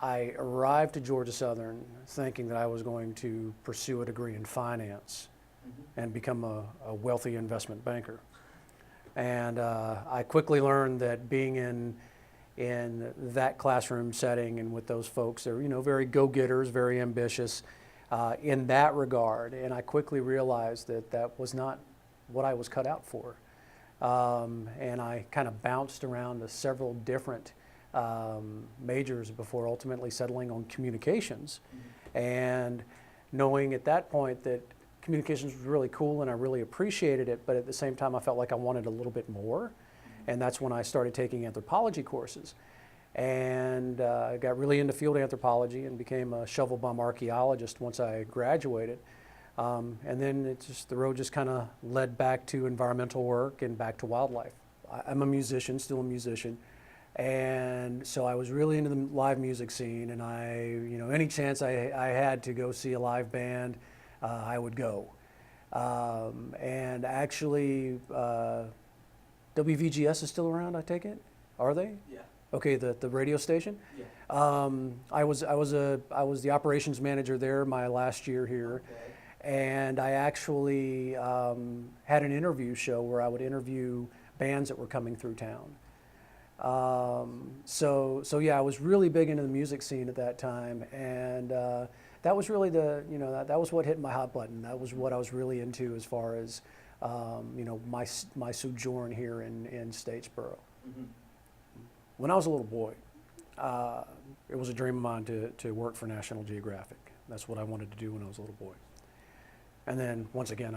I arrived to Georgia Southern thinking that I was going to pursue a degree in finance and become a wealthy investment banker. And I quickly learned that being in that classroom setting and with those folks, they're very go-getters, very ambitious in that regard. And I quickly realized that that was not what I was cut out for. And I kind of bounced around to several different majors before ultimately settling on communications. And knowing at that point that communications was really cool and I really appreciated it, but at the same time I felt like I wanted a little bit more. And that's when I started taking anthropology courses. And I got really into field anthropology and became a shovel bum archaeologist once I graduated. And then the road just kind of led back to environmental work and back to wildlife. I'm a musician, still a musician. And so I was really into the live music scene, and any chance I had to go see a live band, I would go. And actually, WVGS is still around, I take it? Are they? Yeah. Okay, the radio station? Yeah. I was the operations manager there my last year here. Okay. And I actually had an interview show where I would interview bands that were coming through town. So yeah, I was really big into the music scene at that time, and that was really that was what hit my hot button. That was what I was really into as far as my sojourn here in Statesboro. Mm-hmm. When I was a little boy, it was a dream of mine to work for National Geographic. That's what I wanted to do when I was a little boy. And then once again,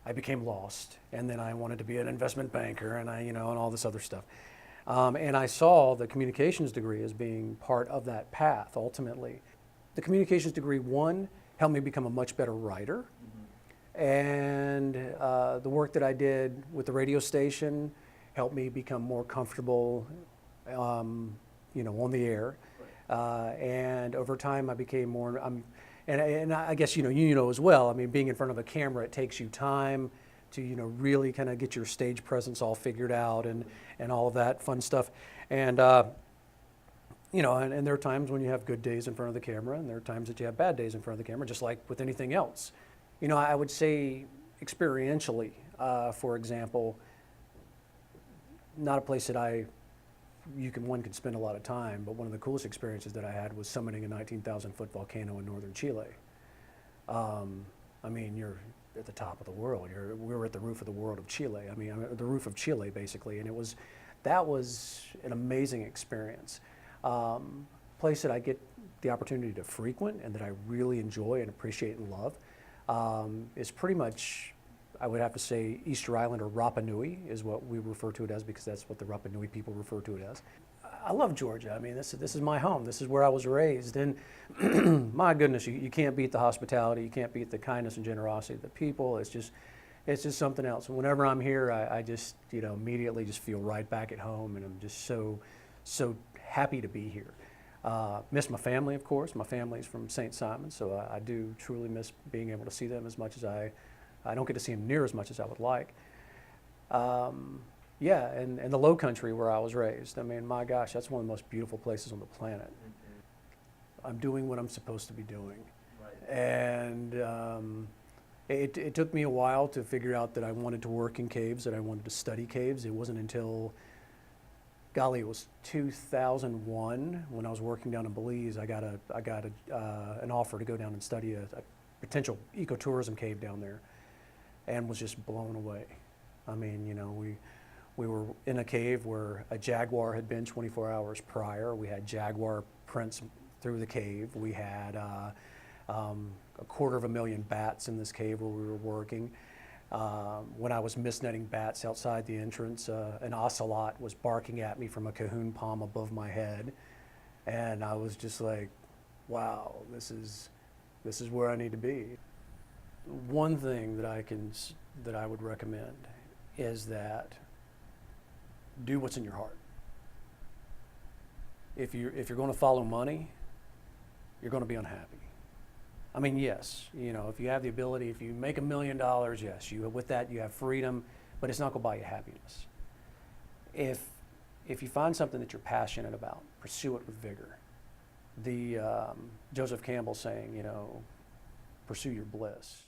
I became lost, and then I wanted to be an investment banker, and and all this other stuff. And I saw the communications degree as being part of that path ultimately. The communications degree, one, helped me become a much better writer. Mm-hmm. And the work that I did with the radio station helped me become more comfortable on the air. Right. And over time I became more, and I guess you know as well, I mean, being in front of a camera, it takes you time to really kind of get your stage presence all figured out and all of that fun stuff. And and there are times when you have good days in front of the camera, and there are times that you have bad days in front of the camera, just like with anything else. I would say experientially, for example, not a place that one could spend a lot of time, but one of the coolest experiences that I had was summiting a 19,000-foot volcano in northern Chile. I mean, you're at the top of the world. We were at the roof of the world of Chile. I mean, the roof of Chile, basically, and that was an amazing experience. Place that I get the opportunity to frequent and that I really enjoy and appreciate and love is pretty much, I would have to say, Easter Island, or Rapa Nui is what we refer to it as, because that's what the Rapa Nui people refer to it as. I love Georgia. I mean, this is my home. This is where I was raised. And my goodness, you can't beat the hospitality. You can't beat the kindness and generosity of the people. It's just something else. And whenever I'm here, I just, immediately just feel right back at home, and I'm just so happy to be here. Miss my family, of course. My family's from St. Simon, so I do truly miss being able to see them as much as I don't get to see them near as much as I would like. Yeah, and the Low Country where I was raised. I mean, my gosh, that's one of the most beautiful places on the planet. Mm-hmm. I'm doing what I'm supposed to be doing. Right. And it took me a while to figure out that I wanted to work in caves, that I wanted to study caves. It wasn't until, golly, it was 2001 when I was working down in Belize. I got an offer to go down and study a potential ecotourism cave down there, and was just blown away. I mean, we were in a cave where a jaguar had been 24 hours prior. We had jaguar prints through the cave. We had 250,000 bats in this cave where we were working. When I was mist-netting bats outside the entrance, an ocelot was barking at me from a cahoon palm above my head, and I was just like, wow, this is where I need to be. One thing that I would recommend is that do what's in your heart. If you're going to follow money, you're going to be unhappy. I mean, yes, if you have the ability, if you make $1 million, yes, with that you have freedom, but it's not going to buy you happiness. If you find something that you're passionate about, pursue it with vigor. the Joseph Campbell saying, you know, pursue your bliss.